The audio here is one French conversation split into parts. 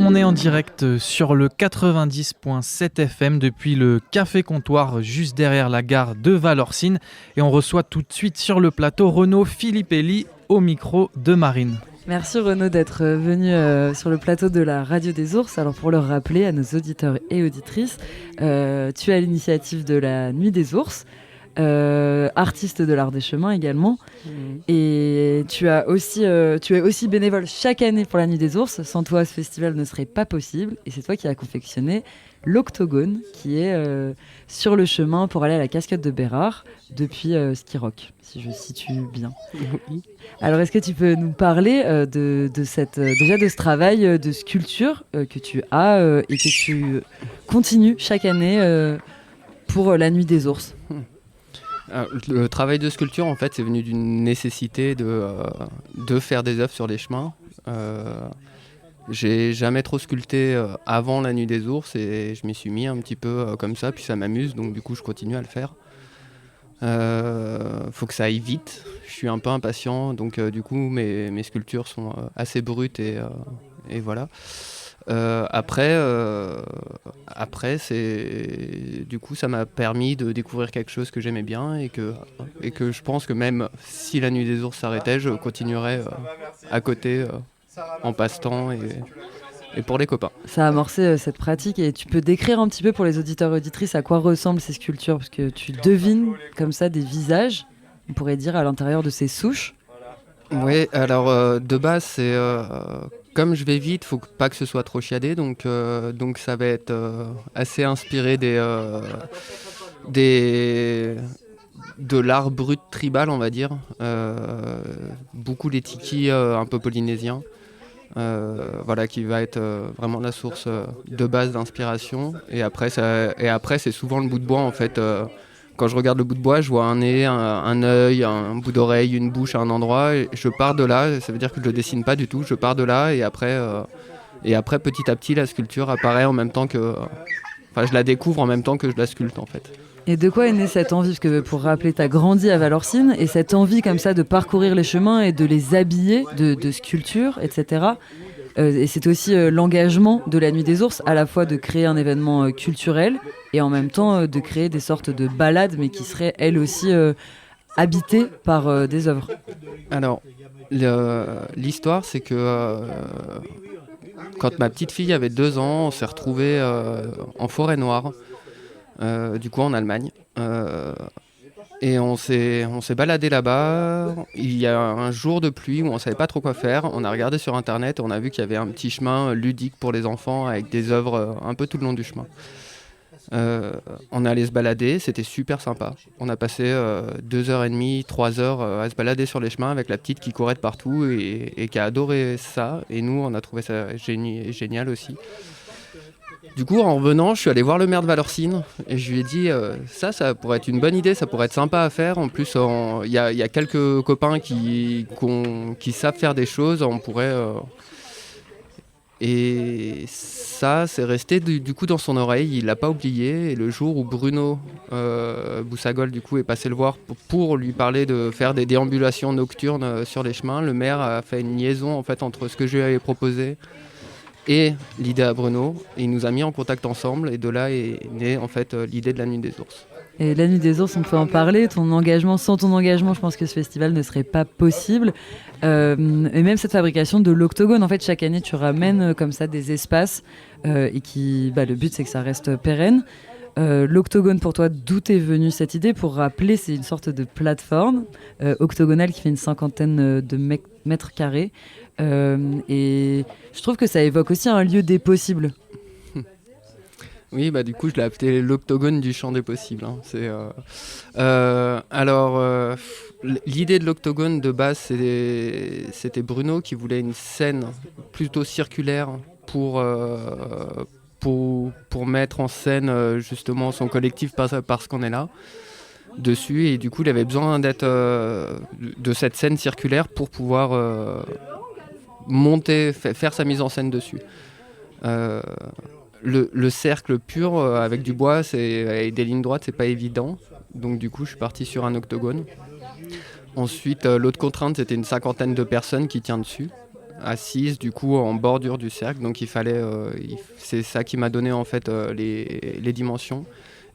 On est en direct sur le 90.7 FM depuis le Café Comptoir juste derrière la gare de Valorcine et on reçoit tout de suite sur le plateau Renaud Filippelli au micro de Marine. Merci Renaud d'être venu sur le plateau de la Radio des Ours. Alors pour le rappeler à nos auditeurs et auditrices, tu es à l'initiative de la Nuit des Ours, artiste de l'art des chemins également, et tu es aussi bénévole chaque année pour la Nuit des Ours. Sans toi, ce festival ne serait pas possible, et c'est toi qui as confectionné l'Octogone, qui est sur le chemin pour aller à la cascade de Bérard depuis Ski Rock, si je situe bien. Oui. Alors, est-ce que tu peux nous parler de ce travail de sculpture que tu as et que tu continues chaque année pour la Nuit des Ours? Le travail de sculpture, en fait, c'est venu d'une nécessité de faire des œuvres sur les chemins. J'ai jamais trop sculpté avant la Nuit des Ours et je m'y suis mis un petit peu comme ça, puis ça m'amuse, donc du coup je continue à le faire. Faut que ça aille vite, je suis un peu impatient, donc du coup mes sculptures sont assez brutes et voilà. Après du coup ça m'a permis de découvrir quelque chose que j'aimais bien et que je pense que même si la Nuit des Ours s'arrêtait, je continuerais à côté en passe-temps et pour les copains. Ça a amorcé cette pratique, et tu peux décrire un petit peu pour les auditeurs et auditrices à quoi ressemblent ces sculptures, parce que tu devines comme ça des visages, on pourrait dire, à l'intérieur de ces souches. Oui, alors de base c'est comme je vais vite, faut pas que ce soit trop chiadé, donc ça va être assez inspiré de l'art brut tribal, on va dire. Beaucoup les tikis un peu polynésiens. Voilà, qui va être vraiment la source de base d'inspiration. Et après c'est souvent le bout de bois, en fait. Quand je regarde le bout de bois, je vois un nez, un œil, un bout d'oreille, une bouche à un endroit. Et je pars de là, ça veut dire que je le dessine pas du tout. Je pars de là et après petit à petit, la sculpture apparaît en même temps que... Enfin, je la découvre en même temps que je la sculpte, en fait. Et de quoi est née cette envie? Parce que pour rappeler, tu as grandi à Valorcine, et cette envie comme ça de parcourir les chemins et de les habiller de sculptures, etc. Et c'est aussi l'engagement de la Nuit des Ours, à la fois de créer un événement culturel et en même temps de créer des sortes de balades, mais qui seraient elles aussi habitées par des œuvres. Alors, l'histoire, c'est que quand ma petite fille avait 2 ans, on s'est retrouvés en forêt noire, du coup en Allemagne. Et on s'est baladé là-bas. Il y a un jour de pluie où on savait pas trop quoi faire. On a regardé sur internet et on a vu qu'il y avait un petit chemin ludique pour les enfants avec des œuvres un peu tout le long du chemin. On est allé se balader, c'était super sympa. On a passé 2h30, 3 heures à se balader sur les chemins avec la petite qui courait de partout et qui a adoré ça. Et nous, on a trouvé ça génial aussi. Du coup, en revenant, je suis allé voir le maire de Valorcine et je lui ai dit ça pourrait être une bonne idée, ça pourrait être sympa à faire. En plus, il y a quelques copains qui savent faire des choses, on pourrait... Et ça, c'est resté du coup dans son oreille, il l'a pas oublié. Et le jour où Bruno Boussagol du coup est passé le voir pour lui parler de faire des déambulations nocturnes sur les chemins, le maire a fait une liaison en fait entre ce que je lui avais proposé et l'idée à Bruno. Et il nous a mis en contact ensemble et de là est née en fait l'idée de la Nuit des Ours. Et la Nuit des Ours, on peut en parler. Sans ton engagement, je pense que ce festival ne serait pas possible. Et même cette fabrication de l'Octogone, en fait, chaque année, tu ramènes comme ça des espaces et le but, c'est que ça reste pérenne. L'Octogone, pour toi, d'où est venue cette idée? Pour rappeler, c'est une sorte de plateforme octogonale qui fait une 50aine de mètres carrés. Et je trouve que ça évoque aussi un lieu des possibles. Oui, du coup, je l'ai appelé l'Octogone du champ des possibles. Hein. L'idée de l'Octogone de base, c'était Bruno qui voulait une scène plutôt circulaire pour mettre en scène justement son collectif parce qu'on est là dessus. Et du coup, il avait besoin de cette scène circulaire pour pouvoir faire sa mise en scène dessus. Le cercle pur avec du bois et des lignes droites, c'est pas évident. Donc du coup, je suis parti sur un octogone. Ensuite, l'autre contrainte, c'était une 50aine de personnes qui tient dessus. assise du coup en bordure du cercle, donc c'est ça qui m'a donné en fait les dimensions.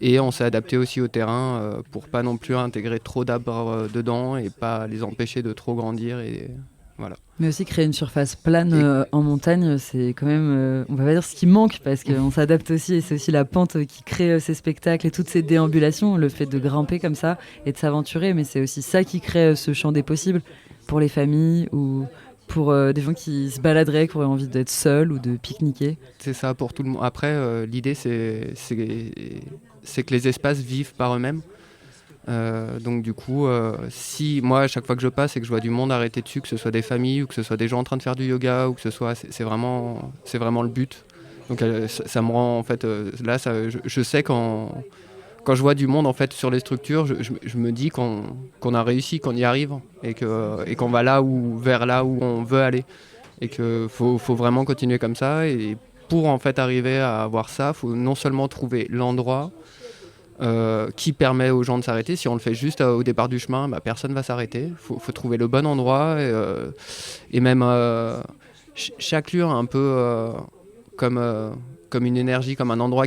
Et on s'est adapté aussi au terrain pour pas non plus intégrer trop d'arbres dedans et pas les empêcher de trop grandir et voilà. Mais aussi créer une surface plane en montagne, c'est quand même, on va pas dire ce qui manque, parce qu'on s'adapte aussi, et c'est aussi la pente qui crée ces spectacles et toutes ces déambulations, le fait de grimper comme ça et de s'aventurer, mais c'est aussi ça qui crée ce champ des possibles pour les familles ou pour des gens qui se baladeraient, qui auraient envie d'être seuls ou de pique-niquer. C'est ça pour tout le monde. Après, l'idée c'est que les espaces vivent par eux-mêmes. Donc du coup, si moi à chaque fois que je passe et que je vois du monde arrêté dessus, que ce soit des familles ou que ce soit des gens en train de faire du yoga ou que ce soit, c'est vraiment le but. Donc ça me rend en fait, là je sais quand je vois du monde en fait sur les structures, je me dis qu'on a réussi, qu'on y arrive et qu'on va vers là où on veut aller et que faut vraiment continuer comme ça. Et pour en fait arriver à avoir ça, faut non seulement trouver l'endroit qui permet aux gens de s'arrêter. Si on le fait juste au départ du chemin, personne va s'arrêter. Faut trouver le bon endroit et même chaque lieu un peu comme une énergie, comme un endroit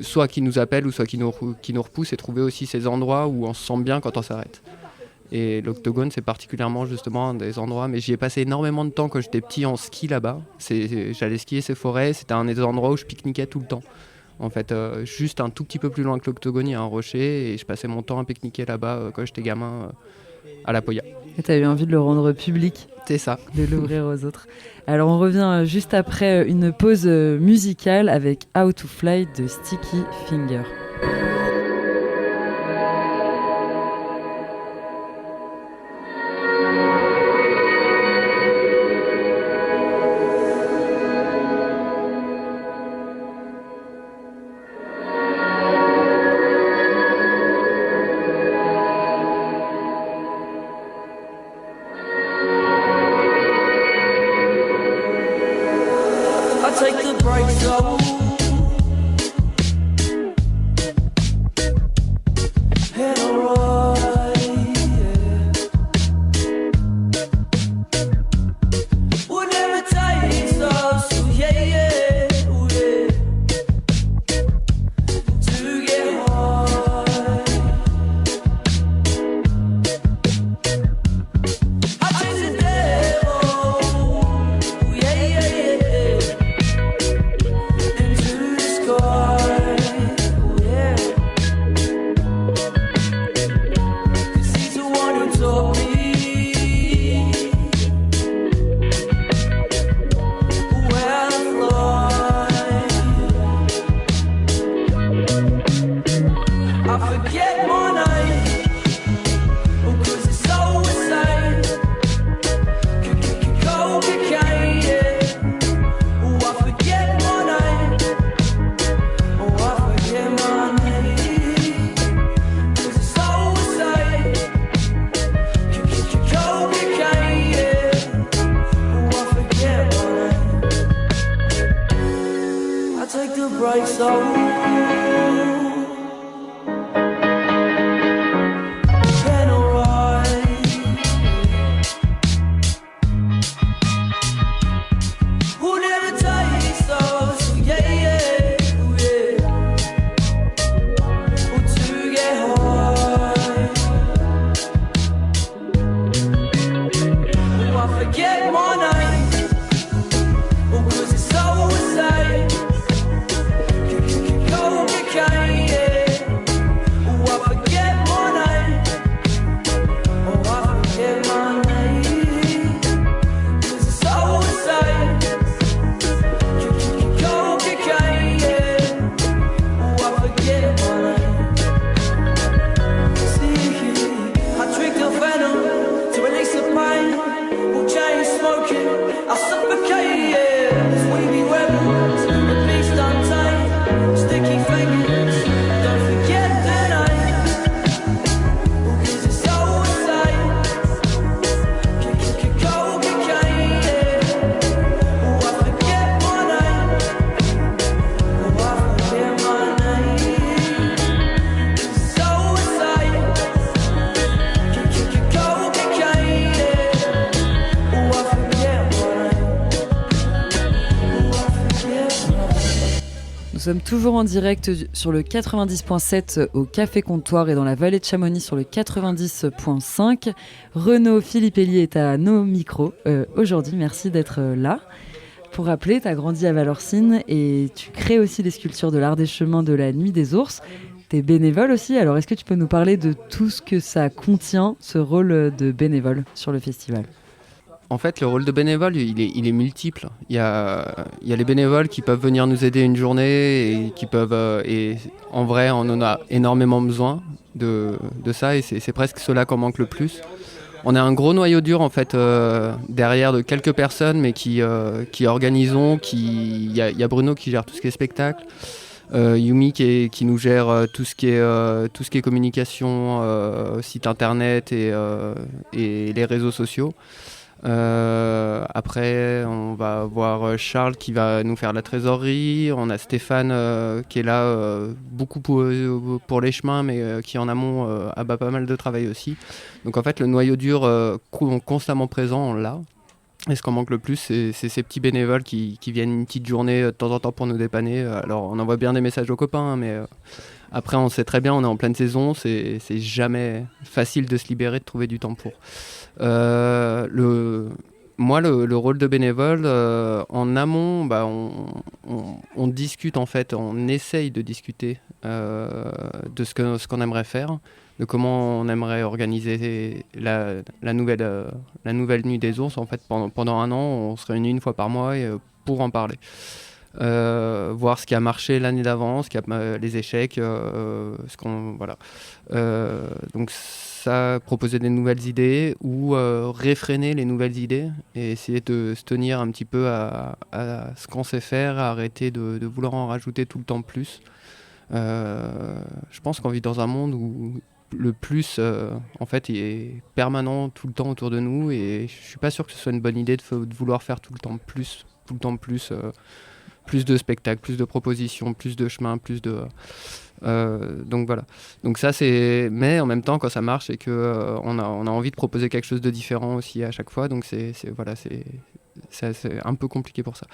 soit qui nous appelle ou soit qui nous repousse, et trouver aussi ces endroits où on se sent bien quand on s'arrête. Et l'Octogone, c'est particulièrement justement un des endroits, mais j'y ai passé énormément de temps quand j'étais petit en ski là-bas. J'allais skier ces forêts, c'était un des endroits où je pique-niquais tout le temps. En fait, juste un tout petit peu plus loin que l'Octogone, il y a un rocher et je passais mon temps à pique-niquer là-bas quand j'étais gamin à la Poya. Et tu as eu envie de le rendre public, c'est ça, de l'ouvrir aux autres. Alors on revient juste après une pause musicale avec How to Fly de Sticky Finger. Go sommes toujours en direct sur le 90.7 au Café Comptoir et dans la vallée de Chamonix sur le 90.5. Renaud Filippelli est à nos micros aujourd'hui. Merci d'être là. Pour rappeler, tu as grandi à Valorcine et tu crées aussi les sculptures de l'Art des Chemins de la Nuit des Ours. Tu es bénévole aussi. Alors, est-ce que tu peux nous parler de tout ce que ça contient, ce rôle de bénévole sur le festival ? En fait, le rôle de bénévole, il est multiple. Il y a les bénévoles qui peuvent venir nous aider une journée et qui peuvent... et en vrai, on en a énormément besoin de ça et c'est presque cela qu'on manque le plus. On a un gros noyau dur en fait derrière de quelques personnes mais qui organisons. Il y a Bruno qui gère tout ce qui est spectacle, Yumi qui nous gère tout ce qui est communication, site internet et les réseaux sociaux. Après on va avoir Charles qui va nous faire la trésorerie, on a Stéphane qui est là beaucoup pour les chemins mais qui en amont a pas mal de travail aussi. Donc en fait le noyau dur constamment présent on l'a. Et ce qu'on manque le plus c'est ces petits bénévoles qui viennent une petite journée de temps en temps pour nous dépanner. Alors on envoie bien des messages aux copains mais après on sait très bien on est en pleine saison, c'est jamais facile de se libérer, de trouver du temps pour. Le rôle de bénévole, en amont, on discute en fait, on essaye de discuter de ce qu'on aimerait faire, de comment on aimerait organiser la nouvelle nuit des ours. En fait, pendant un an, on se réunit une fois par mois pour en parler. Voir ce qui a marché l'année d'avant, les échecs, voilà. Donc ça, proposer des nouvelles idées ou réfréner les nouvelles idées et essayer de se tenir un petit peu à ce qu'on sait faire, à arrêter de vouloir en rajouter tout le temps plus. Je pense qu'on vit dans un monde où le plus en fait il est permanent tout le temps autour de nous et je suis pas sûr que ce soit une bonne idée de vouloir faire tout le temps plus, plus de spectacles, plus de propositions, plus de chemins, donc voilà. Donc ça mais en même temps quand ça marche c'est que on a envie de proposer quelque chose de différent aussi à chaque fois. Donc c'est un peu compliqué pour ça.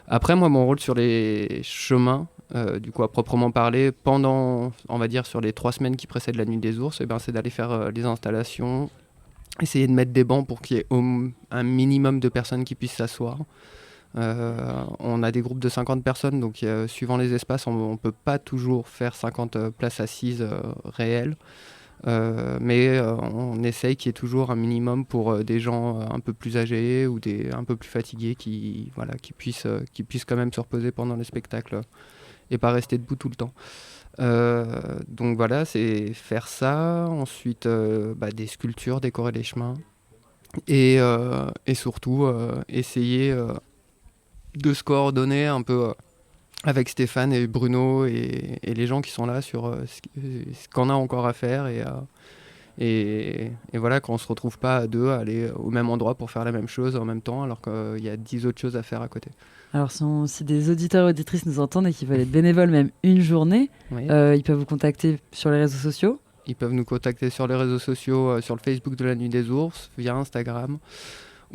Après moi mon rôle sur les chemins, du coup à proprement parler, pendant on va dire sur les 3 semaines qui précèdent la nuit des ours, c'est d'aller faire les installations, essayer de mettre des bancs pour qu'il y ait un minimum de personnes qui puissent s'asseoir. On a des groupes de 50 personnes, donc suivant les espaces, on ne peut pas toujours faire 50 places assises réelles. Mais on essaye qu'il y ait toujours un minimum pour des gens un peu plus âgés ou un peu plus fatigués qui puissent quand même se reposer pendant les spectacles et pas rester debout tout le temps. Donc voilà, c'est faire ça. Ensuite, des sculptures, décorer les chemins et surtout essayer de se coordonner un peu avec Stéphane et Bruno et les gens qui sont là sur ce qu'on a encore à faire et voilà, qu'on se retrouve pas à deux à aller au même endroit pour faire la même chose en même temps alors qu'il y a 10 autres choses à faire à côté. Alors si des auditeurs et auditrices nous entendent et qui veulent être bénévoles même une journée, oui. Ils peuvent vous contacter sur les réseaux sociaux ? Ils peuvent nous contacter sur les réseaux sociaux, sur le Facebook de la Nuit des Ours, via Instagram.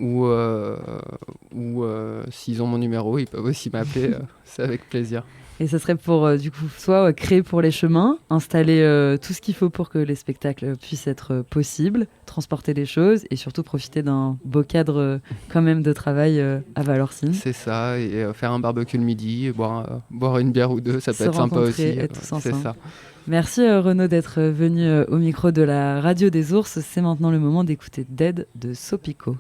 Ou s'ils ont mon numéro, ils peuvent aussi m'appeler, c'est avec plaisir. Et ça serait pour, du coup, soit créer pour les chemins, installer tout ce qu'il faut pour que les spectacles puissent être possibles, transporter les choses et surtout profiter d'un beau cadre quand même de travail à Valorcine. C'est ça, et faire un barbecue le midi, boire une bière ou deux, ça peut être sympa aussi. Être tous ensemble. C'est ça. Merci Renaud d'être venu au micro de la Radio des Ours. C'est maintenant le moment d'écouter Dead de Sopico.